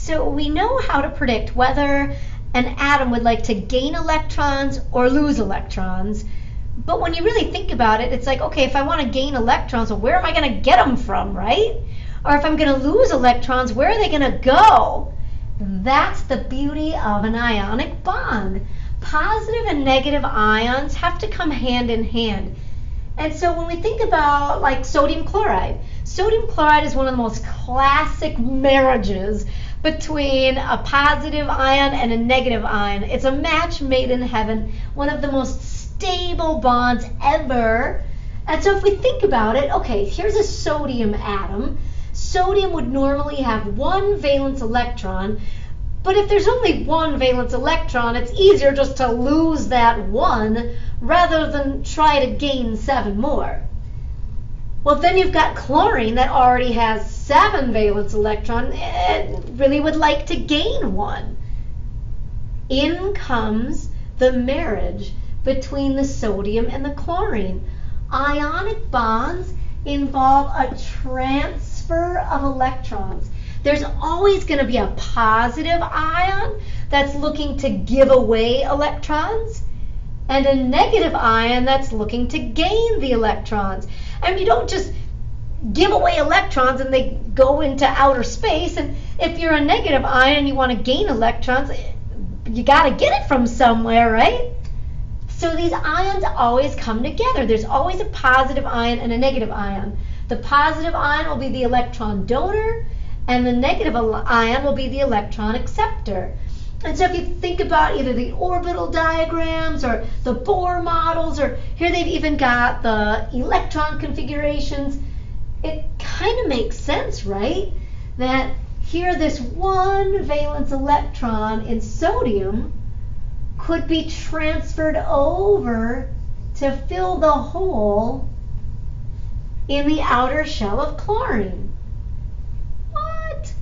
So we know how to predict whether an atom would like to gain electrons or lose electrons. But when you really think about it, it's like, okay, if I want to gain electrons, well, where am I going to get them from, right? Or if I'm going to lose electrons, where are they going to go? That's the beauty of an ionic bond. Positive and negative ions have to come hand in hand. And so when we think about like sodium chloride is one of the most classic marriages between a positive ion and a negative ion. It's a match made in heaven, one of the most stable bonds ever. And so if we think about it, okay, here's a sodium atom. Sodium would normally have one valence electron, but if there's only one valence electron, it's easier just to lose that one rather than try to gain 7 more. Well, then you've got chlorine that already has 7 valence electrons and really would like to gain 1. In comes the marriage between the sodium and the chlorine. Ionic bonds involve a transfer of electrons. There's always going to be a positive ion that's looking to give away electrons and a negative ion that's looking to gain the electrons. And you don't just give away electrons and they go into outer space. And if you're a negative ion and you want to gain electrons, you got to get it from somewhere, right? So these ions always come together. There's always a positive ion and a negative ion. The positive ion will be the electron donor, and the negative ion will be the electron acceptor. And so if you think about either the orbital diagrams or the Bohr models, or here they've even got the electron configurations, it kind of makes sense, right? That here this one valence electron in sodium could be transferred over to fill the hole in the outer shell of chlorine. What?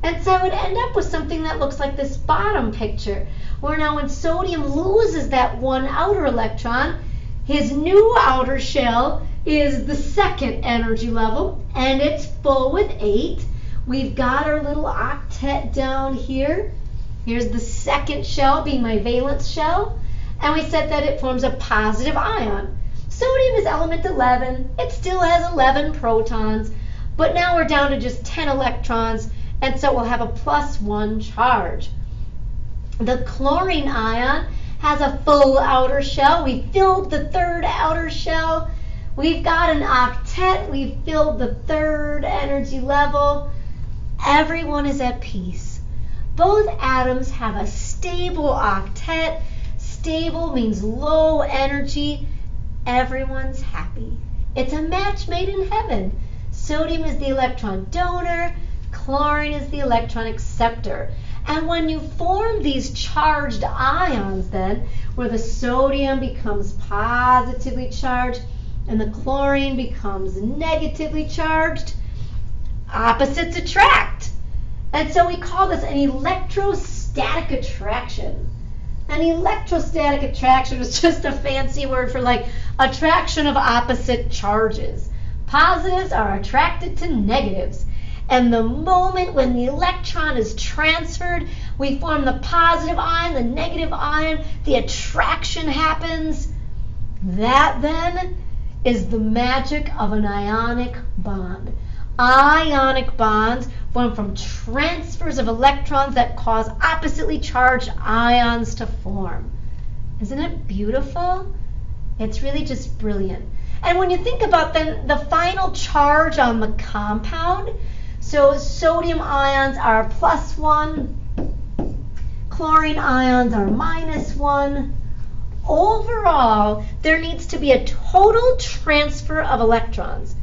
And so I would end up with something that looks like this bottom picture, where now when sodium loses that one outer electron, his new outer shell is the second energy level, and it's full with 8. We've got our little octet down here. Here's the second shell being my valence shell, and we said that it forms a positive ion. Sodium is element 11. It still has 11 protons, but now we're down to just 10 electrons, and so we'll have a +1 charge. The chlorine ion has a full outer shell. We filled the third outer shell. We've got an octet. We've filled the third energy level. Everyone is at peace. Both atoms have a stable octet. Stable means low energy. Everyone's happy. It's a match made in heaven. Sodium is the electron donor. Chlorine is the electron acceptor. And when you form these charged ions then, where the sodium becomes positively charged and the chlorine becomes negatively charged, opposites attract. And so we call this an electrostatic attraction. An electrostatic attraction is just a fancy word for like attraction of opposite charges. Positives are attracted to negatives. And the moment when the electron is transferred, we form the positive ion, the negative ion, the attraction happens. That then is the magic of an ionic bond. Ionic bonds form from transfers of electrons that cause oppositely charged ions to form. Isn't it beautiful? It's really just brilliant. And when you think about then the final charge on the compound, so sodium ions are +1, chlorine ions are -1. Overall, there needs to be a total transfer of electrons.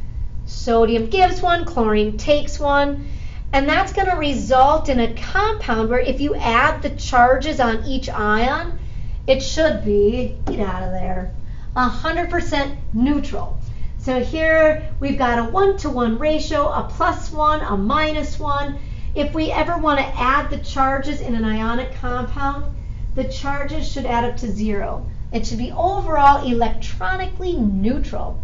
Sodium gives 1, chlorine takes 1, and that's going to result in a compound where if you add the charges on each ion, it should be, get out of there, 100% neutral. So here we've got a 1-to-1 ratio, a +1, a -1. If we ever want to add the charges in an ionic compound, the charges should add up to 0. It should be overall electronically neutral.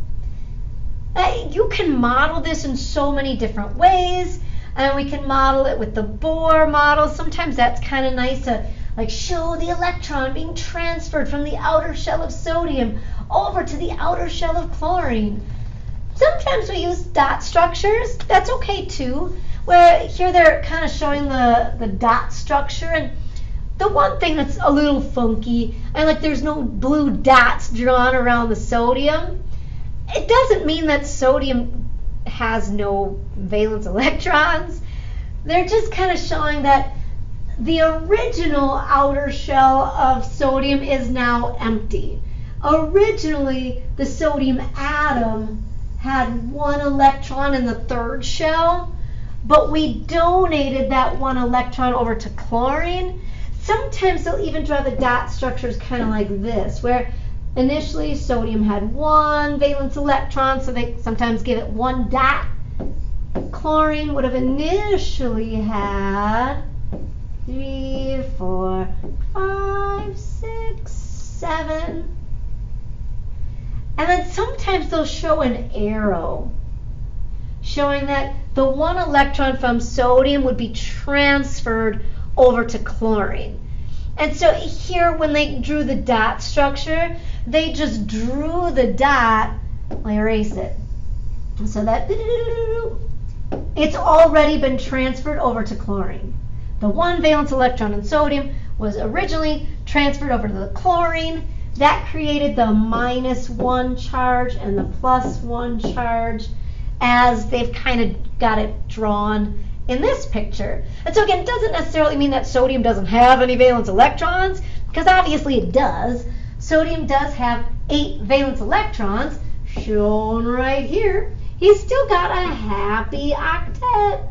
You can model this in so many different ways. And we can model it with the Bohr model. Sometimes that's kind of nice to like show the electron being transferred from the outer shell of sodium over to the outer shell of chlorine. Sometimes we use dot structures. That's okay too. Where here they're kind of showing the dot structure, and the one thing that's a little funky, and like there's no blue dots drawn around the sodium, it doesn't mean that sodium has no valence electrons. They're just kind of showing that the original outer shell of sodium is now empty. Originally, the sodium atom had 1 electron in the 3rd shell, but we donated that 1 electron over to chlorine. Sometimes they'll even draw the dot structures kind of like this, where initially sodium had 1 valence electron, so they sometimes give it 1 dot. Chlorine would have initially had 3, 4, 5, 6, 7. And then sometimes they'll show an arrow showing that the 1 electron from sodium would be transferred over to chlorine. And so here when they drew the dot structure, they just drew the dot, I'll erase it, so that it's already been transferred over to chlorine. The 1 valence electron in sodium was originally transferred over to the chlorine. That created the -1 charge and the +1 charge as they've kind of got it drawn in this picture. And so again, it doesn't necessarily mean that sodium doesn't have any valence electrons, because obviously it does. Sodium does have 8 valence electrons, shown right here. He's still got a happy octet.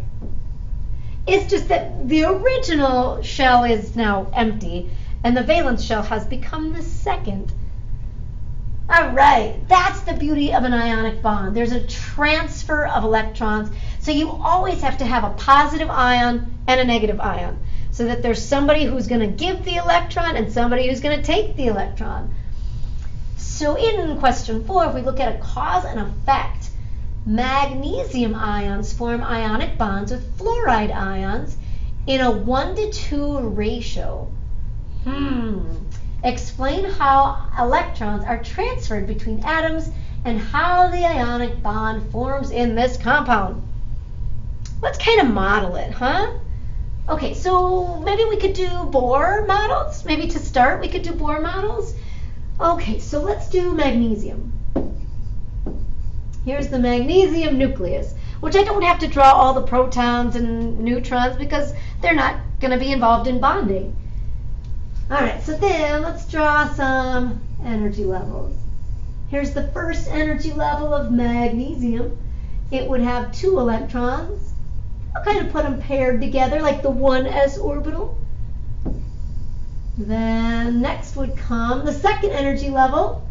It's just that the original shell is now empty, and the valence shell has become the 2nd. All right, that's the beauty of an ionic bond. There's a transfer of electrons, so you always have to have a positive ion and a negative ion, so that there's somebody who's going to give the electron and somebody who's going to take the electron. So in question 4, if we look at a cause and effect, magnesium ions form ionic bonds with fluoride ions in a 1:2 ratio. Explain how electrons are transferred between atoms and how the ionic bond forms in this compound. Let's kind of model it, huh? Okay, so maybe we could do Bohr models. Maybe to start, we could do Bohr models. Okay, so let's do magnesium. Here's the magnesium nucleus, which I don't have to draw all the protons and neutrons because they're not going to be involved in bonding. All right, so then let's draw some energy levels. Here's the first energy level of magnesium. It would have 2 electrons. I'll kind of put them paired together like the 1s orbital. Then next would come the second energy level.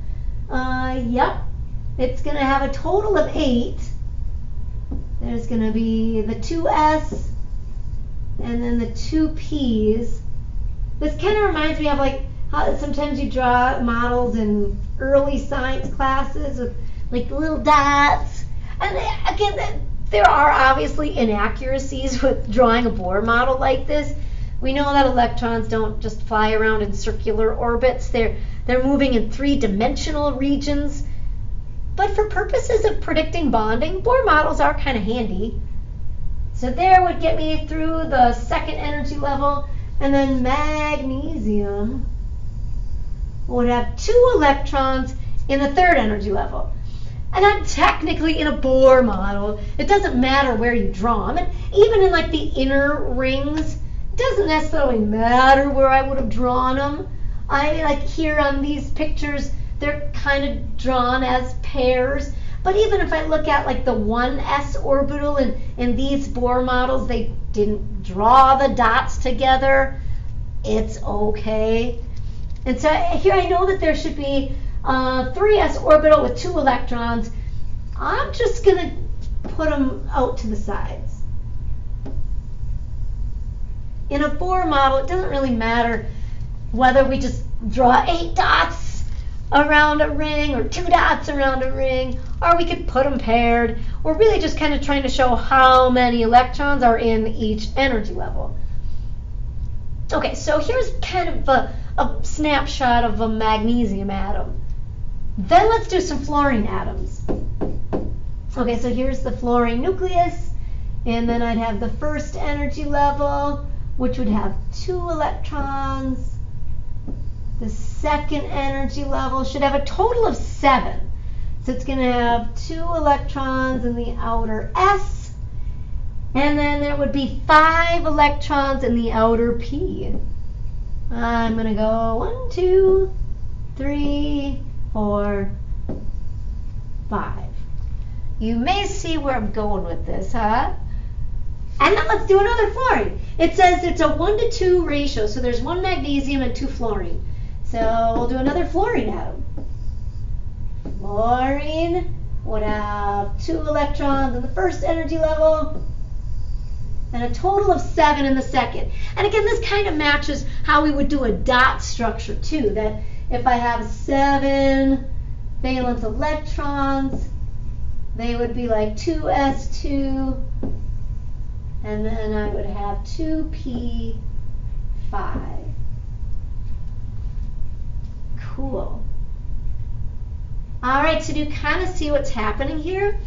It's going to have a total of 8. There's going to be the 2s and then the 2 p's. This kind of reminds me of like how sometimes you draw models in early science classes with like little dots. And again, there are obviously inaccuracies with drawing a Bohr model like this. We know that electrons don't just fly around in circular orbits. They're moving in 3-dimensional regions. But for purposes of predicting bonding, Bohr models are kind of handy. So there would get me through the second energy level. And then magnesium would have 2 electrons in the third energy level. And I'm technically in a Bohr model. It doesn't matter where you draw them. And even in like the inner rings, it doesn't necessarily matter where I would have drawn them. I like here on these pictures, they're kind of drawn as pairs. But even if I look at like the 1s orbital in these Bohr models, they didn't draw the dots together. It's okay. And so here I know that there should be a 3s orbital with 2 electrons. I'm just going to put them out to the sides. In a Bohr model, it doesn't really matter whether we just draw 8 dots around a ring or 2 dots around a ring, or we could put them paired. we're really just kind of trying to show how many electrons are in each energy level. Okay, so here's kind of a snapshot of a magnesium atom. Then let's do some fluorine atoms. Okay, so here's the fluorine nucleus, and then I'd have the first energy level, which would have 2 electrons. The second energy level should have a total of 7. So it's going to have 2 electrons in the outer S, and then there would be 5 electrons in the outer P. I'm going to go 1, 2, 3, 4, 5. You may see where I'm going with this, huh? And then let's do another fluorine. It says it's a 1-to-2 ratio, so there's 1 magnesium and 2 fluorine. So we'll do another fluorine atom. Fluorine would have 2 electrons in the first energy level and a total of 7 in the second. And again, this kind of matches how we would do a dot structure too, that if I have 7 valence electrons, they would be like 2s2, and then I would have 2p5. Cool. All right, so do you kind of see what's happening here?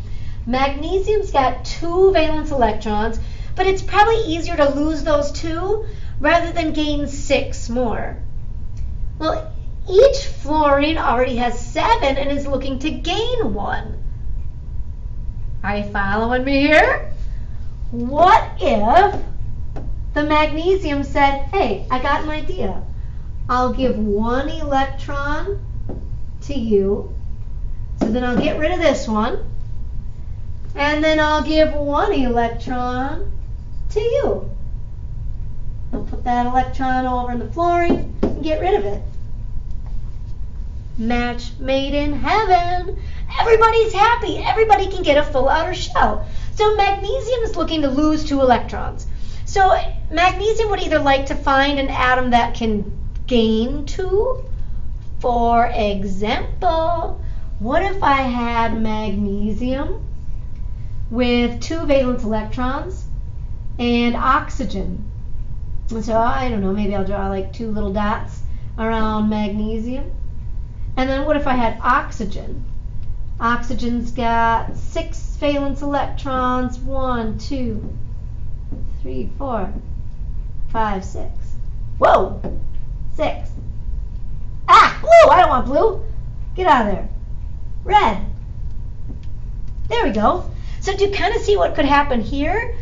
Magnesium's got 2 valence electrons, but it's probably easier to lose those 2 rather than gain 6 more. Well, each fluorine already has 7 and is looking to gain 1. Are you following me here? What if the magnesium said, hey, I got an idea. I'll give 1 electron to you. So then I'll get rid of this one. And then I'll give 1 electron to you. I'll put that electron over in the fluorine and get rid of it. Match made in heaven. Everybody's happy. Everybody can get a full outer shell. So magnesium is looking to lose 2 electrons. So magnesium would either like to find an atom that can gain 2. For example, what if I had magnesium with 2 valence electrons and oxygen? And so I don't know, maybe I'll draw like 2 little dots around magnesium. And then what if I had oxygen? Oxygen's got 6 valence electrons. 1, 2, 3, 4, 5, 6. Whoa! 6. Ah! Blue! I don't want blue. Get out of there. Red. There we go. So do you kind of see what could happen here?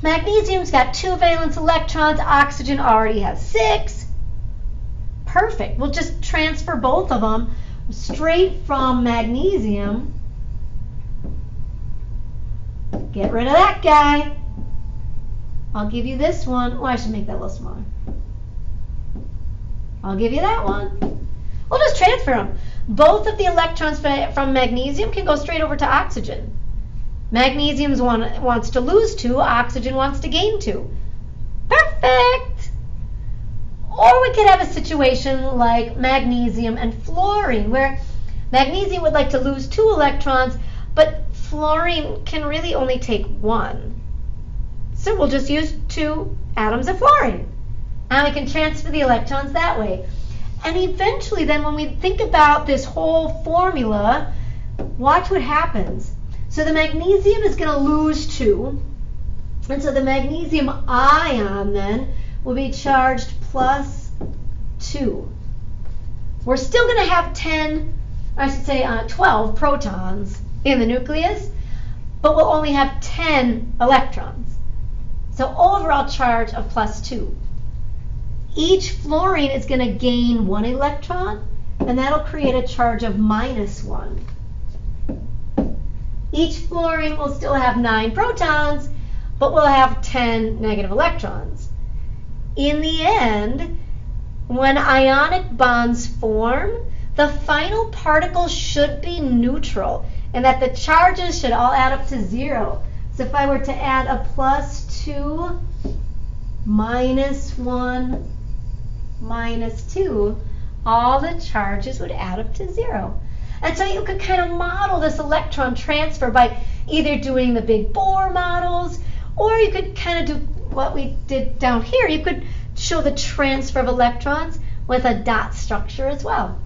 Magnesium's got 2 valence electrons. Oxygen already has 6. Perfect. We'll just transfer both of them straight from magnesium. Get rid of that guy. I'll give you this one. Oh, I should make that a little smaller. I'll give you that one. We'll just transfer them. Both of the electrons from magnesium can go straight over to oxygen. Magnesium wants to lose 2. Oxygen wants to gain 2. Perfect. Or we could have a situation like magnesium and fluorine, where magnesium would like to lose 2 electrons, but fluorine can really only take 1. So we'll just use 2 atoms of fluorine. And we can transfer the electrons that way. And eventually then when we think about this whole formula, watch what happens. So the magnesium is going to lose 2. And so the magnesium ion then will be charged +2. We're still going to have 12 protons in the nucleus, but we'll only have 10 electrons. So overall charge of +2. Each fluorine is going to gain 1 electron, and that'll create a charge of -1. Each fluorine will still have 9 protons, but we'll have 10 negative electrons. In the end, when ionic bonds form, the final particle should be neutral, and that the charges should all add up to 0. So if I were to add a +2, -1, -2, all the charges would add up to 0. And so you could kind of model this electron transfer by either doing the big Bohr models, or you could kind of do what we did down here. You could show the transfer of electrons with a dot structure as well.